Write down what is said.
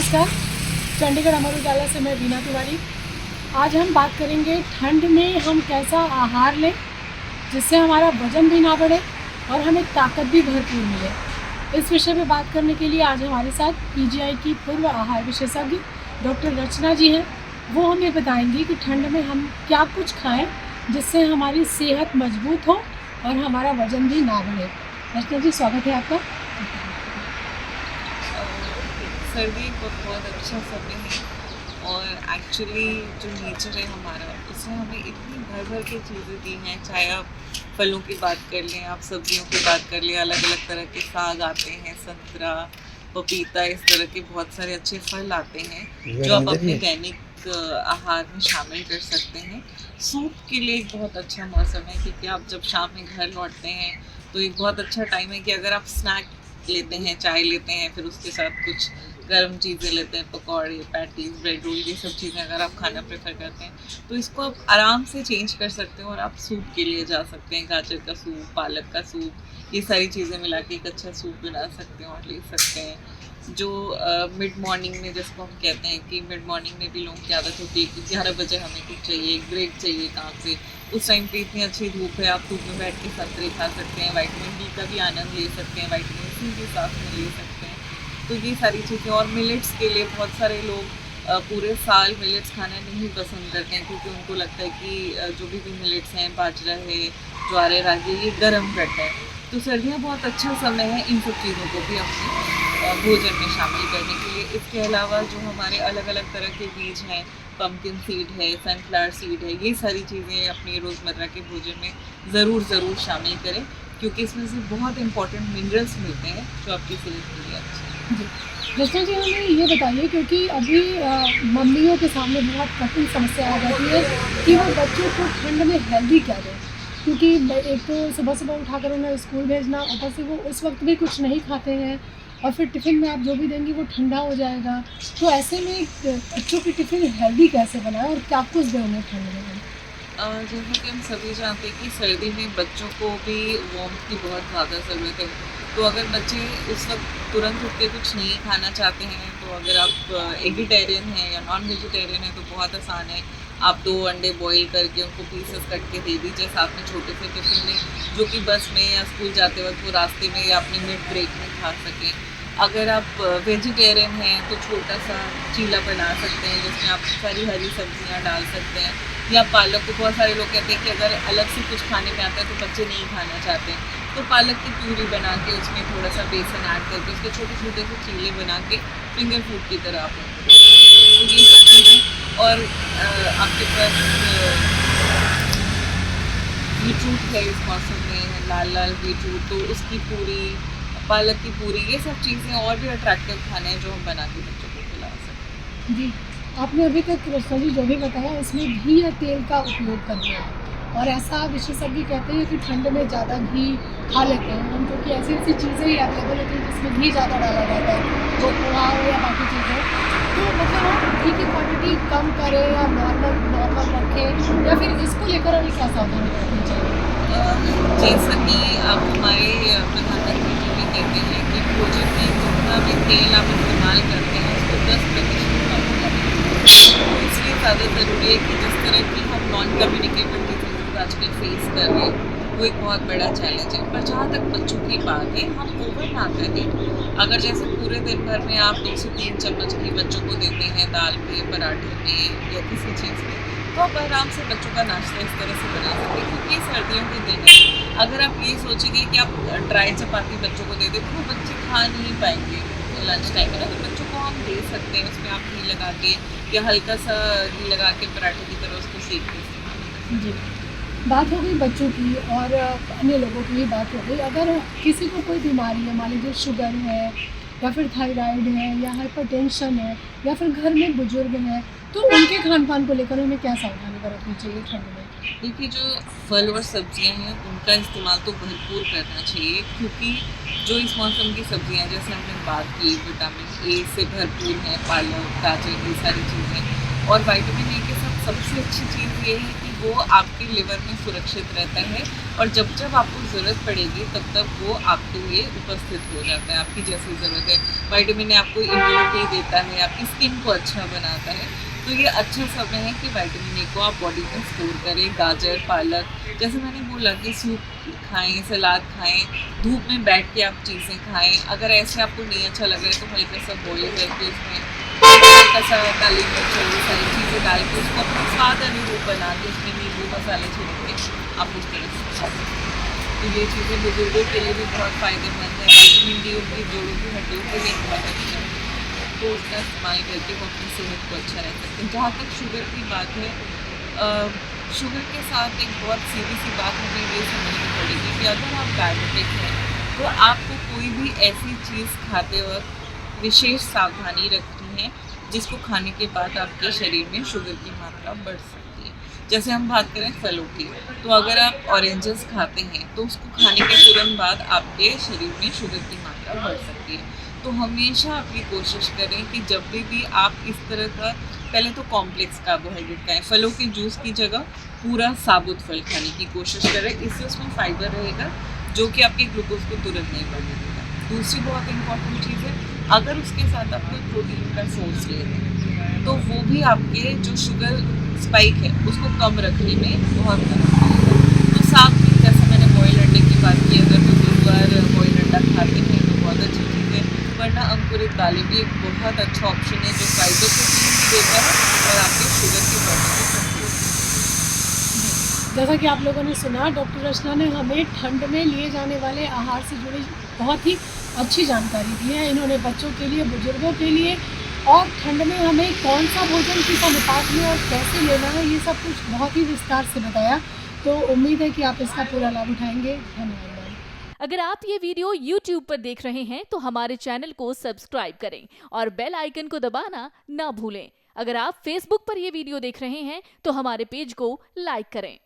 नमस्कार। चंडीगढ़ अमर उजाला से मैं बीना तिवारी। आज हम बात करेंगे ठंड में हम कैसा आहार लें जिससे हमारा वजन भी ना बढ़े और हमें ताकत भी भरपूर मिले। इस विषय में बात करने के लिए आज हमारे साथ पीजीआई की पूर्व आहार विशेषज्ञ डॉक्टर रचना जी हैं। वो हमें बताएंगी कि ठंड में हम क्या कुछ खाएं जिससे हमारी सेहत मजबूत हो और हमारा वजन भी ना बढ़े। रचना जी, स्वागत है आपका। सर्दी एक बहुत अच्छा समय है और एक्चुअली जो नेचर है हमारा उसने हमें इतनी भर भर के चीज़ें दी हैं। चाहे आप फलों की बात कर लें, आप सब्जियों की बात कर लें, अलग अलग तरह के साग आते हैं, संतरा, पपीता, इस तरह के बहुत सारे अच्छे फल आते हैं जो आप अपने दैनिक आहार में शामिल कर सकते हैं। सूप के लिए एक बहुत अच्छा मौसम है क्योंकि आप जब शाम में घर लौटते हैं तो एक बहुत अच्छा टाइम है कि अगर आप स्नैक लेते हैं, चाय लेते हैं, फिर उसके साथ कुछ गर्म चीज़ें लेते हैं, पकौड़े, पैटीज, ब्रेड रोल, ये सब चीज़ें अगर आप खाना प्रेफर करते हैं तो इसको आप आराम से चेंज कर सकते हैं और आप सूप के लिए जा सकते हैं। गाजर का सूप, पालक का सूप, ये सारी चीज़ें मिला के एक अच्छा सूप बना सकते हैं और ले सकते हैं। जो मिड मॉर्निंग में, जिसको हम कहते हैं कि मिड मॉर्निंग में भी लोगों की आदत होती है कि 11 बजे हमें कुछ चाहिए, ब्रेक चाहिए काम से। उस टाइम पे इतनी अच्छी धूप है, आप धूप में बैठ के संतरे खा सकते हैं, विटामिन डी का भी आनंद ले सकते हैं, विटामिन सी भी साथ में ले सकते हैं। तो ये सारी चीज़ें। और मिलेट्स के लिए बहुत सारे लोग पूरे साल मिलेट्स खाना नहीं पसंद करते हैं क्योंकि उनको लगता है कि जो भी मिलेट्स हैं, बाजरा है, ज्वार, रागी, ये गर्म करता है। तो सर्दियाँ बहुत अच्छा समय है इन सब चीज़ों को भी अपने भोजन में शामिल करने के लिए। इसके अलावा जो हमारे अलग अलग तरह के बीज हैं, पम्पकिन सीड है, सनफ्लावर सीड है, ये सारी चीज़ें अपने रोज़मर्रा के भोजन में ज़रूर शामिल करें क्योंकि इसमें से बहुत इंपॉर्टेंट मिनरल्स मिलते हैं जो आपकी सेहत के लिए अच्छे हैं। जी, रचना जी, हमें ये बताइए क्योंकि अभी मम्मियों के सामने बहुत कठिन समस्या आ जाती है कि वो बच्चों को ठंड में हेल्दी क्या दें, क्योंकि एक तो सुबह सुबह उठाकर उन्हें स्कूल भेजना, ऊपर से वो उस वक्त भी कुछ नहीं खाते हैं और फिर टिफ़िन में आप जो भी देंगी वो ठंडा हो जाएगा। तो ऐसे में बच्चों की टिफ़िन हेल्दी कैसे बनाएं और क्या कुछ दें उन्हें ठंड में? जैसा कि हम सभी जानते हैं कि सर्दी में बच्चों को भी वार्मथ की बहुत ज़्यादा ज़रूरत है। तो अगर बच्चे उस वक्त तुरंत उठ के कुछ नहीं खाना चाहते हैं तो अगर आप एगिटेरियन हैं या नॉन वेजिटेरियन हैं तो बहुत आसान है। आप 2 अंडे बॉईल करके उनको पीसेस कट के दे दीजिए साथ में छोटे से टिफ़िन में, जो कि बस में या स्कूल जाते वक्त वो रास्ते में या अपने मिड ब्रेक में खा सकें। अगर आप वेजिटेरियन हैं तो छोटा सा चीला बना सकते हैं जिसमें आप सारी हरी सब्जियां डाल सकते हैं। या पालक को बहुत सारे लोग कहते हैं कि अगर अलग से कुछ खाने में आता है तो बच्चे नहीं खाना चाहते हैं, तो पालक की प्यूरी बना के उसमें थोड़ा सा बेसन ऐड करके उसके छोटे छोटे से चीले बना के फिंगर फूड की तरह आप उनको दें। तो ये सब चीज़ें। और आपके पास बीटरूट है इस मौसम में, लाल लाल बीटरूट, तो उसकी पूरी, पालक की पूरी, ये सब चीज़ें और भी अट्रैक्टिव खाने हैं जो हम बना के बच्चों को खिला सकते हैं। जी, आपने अभी तक रचना जी जो भी बताया उसमें घी या तेल का उपयोग करना है, और ऐसा विशेषज्ञ कहते हैं कि ठंड में ज़्यादा घी खा लेते हैं हम, क्योंकि ऐसी ऐसी चीज़ें ही अवेलेबल होती हैं जिसमें घी ज़्यादा डाला जाता है, जो पोहा हो या बाकी चीज़ें। तो मतलब हम घी की क्वांटिटी कम करें या नॉर्मल रखें, या फिर इसको लेकर हमें क्या सावधानी रखनी चाहिए? जैसा कि आप हमारे प्रधानमंत्री जी भी कहते हैं कि भोजन में जितना भी तेल आप इस्तेमाल करते हैं उसको 10% कम करें। तो इसलिए ज़्यादा ज़रूरी है कि जिस तरह की हम नॉन कम्युनिकेबल डिजीज़ आजकल फेस कर रहे हैं वो एक बहुत बड़ा चैलेंज है। पर जहाँ तक बच्चों की बात है, हम ओवर ना करें। अगर जैसे पूरे दिन भर में आप 2 से 3 चम्मच घी बच्चों को देते हैं दाल में, पराठे में या किसी चीज़ में, तो आप आराम से बच्चों का नाश्ता इस तरह से बना सकते हैं क्योंकि ये सर्दियों के दिन है। अगर आप ये सोचेंगे कि आप ड्राई चपाती बच्चों को दे दें तो वो बच्चे खा नहीं पाएंगे लंच टाइम में ना, तो बच्चों को हम दे सकते हैं उसमें आप घी लगा के या हल्का सा घी लगा के पराठे की तरह उसको सेक के इस्तेमाल कर जी, बात हो गई बच्चों की और अन्य लोगों की भी बात हो गई। अगर किसी को कोई बीमारी है, मान लीजिए शुगर है या फिर थायराइड है या हाइपरटेंशन है या फिर घर में बुजुर्ग हैं, तो उनके खान पान को लेकर हमें क्या सावधानी बरतनी चाहिए ठंड में? देखिए, जो फल और सब्जियां हैं उनका इस्तेमाल तो भरपूर करना चाहिए क्योंकि जो इस मौसम की सब्जियां हैं, जैसे हमने बात की, विटामिन ए से भरपूर हैं, पालक, गाजर, ये सारी चीज़ें। और विटामिन ए के साथ सबसे अच्छी चीज़ ये है कि वो आपके लिवर में सुरक्षित रहता है और जब जब आपको ज़रूरत पड़ेगी तब तब वो आपके लिए उपस्थित हो जाता है, आपकी जैसी ज़रूरत है। विटामिन ए आपको इम्यूनिटी देता है, आपकी स्किन को अच्छा बनाता है। तो ये अच्छा समय है कि विटामिन ए को आप बॉडी में स्टोर करें। गाजर, पालक, जैसे मैंने बोला कि सूप खाएं, सलाद खाएं, धूप में बैठ के आप चीज़ें खाएं। अगर ऐसे आपको नहीं अच्छा लग रहा है तो हल्का सा बॉईल करके उसमें हल्का सा काली मिर्च और ये सारी चीज़ें डाल के उसको अपने स्वाद अनुरूप बना के उसमें नींबू मसाले छिड़क के आप उस तरह से खा सकते हैं। तो ये चीज़ें बुजुर्गों के लिए भी बहुत फ़ायदेमंद है। विटामिन डी उनकी जोड़ों की हड्डियों के लिए बहुत अच्छा है, तो उसका इस्तेमाल करके वो अपनी सेहत को अच्छा रख सकते हैं। जहाँ तक शुगर की बात है, शुगर के साथ एक बहुत सीधी सी बात हमें ये समझनी पड़ेगी कि अगर आप डायबिटिक हैं तो आपको कोई भी ऐसी चीज़ खाते वक्त विशेष सावधानी रखनी है जिसको खाने के बाद आपके शरीर में शुगर की मात्रा बढ़ सकती है। जैसे हम बात करें फलों की, तो अगर आप ऑरेंजेस खाते हैं तो उसको खाने के तुरंत बाद आपके शरीर में शुगर की मात्रा बढ़ सकती है। तो हमेशा आप ये कोशिश करें कि जब भी आप इस तरह का, पहले तो कॉम्प्लेक्स कार्बोहाइड्रेट खाएं, फलों के जूस की जगह पूरा साबुत फल खाने की कोशिश करें। इससे उसमें फाइबर रहेगा जो कि आपके ग्लूकोज को तुरंत नहीं बढ़ने देगा। दूसरी बहुत इंपॉर्टेंट चीज़ है, अगर उसके साथ आप कोई प्रोटीन का सोर्स ले रहे हैं तो वो भी आपके जो शुगर स्पाइक है उसको कम रखने में बहुत मदद करेगा। तो साथ में जैसे मैंने बॉयल अंडे की बात की, अगर बुजुर्ग बॉयल अंडा खाते हैं तो बहुत अच्छी चीज़ है, वरना अंकुरित दालें भी एक बहुत अच्छा ऑप्शन है जो फाइबर प्रोटीन भी देता है और आपके शुगर की बढ़ने को कंट्रोल करता है। जैसा कि आप लोगों ने सुना, डॉक्टर रचना ने हमें ठंड में लिए जाने वाले आहार से जुड़ी बहुत ही अच्छी जानकारी दी है। इन्होंने बच्चों के लिए, बुजुर्गों के लिए और ठंड में हमें कौन सा भोजन किस अनुपात में और कैसे लेना है, ये सब कुछ बहुत ही विस्तार से बताया। तो उम्मीद है कि आप इसका पूरा लाभ उठाएंगे। धन्यवाद। अगर आप ये वीडियो YouTube पर देख रहे हैं तो हमारे चैनल को सब्सक्राइब करें और बेल आइकन को दबाना ना भूलें। अगर आप Facebook पर ये वीडियो देख रहे हैं तो हमारे पेज को लाइक करें।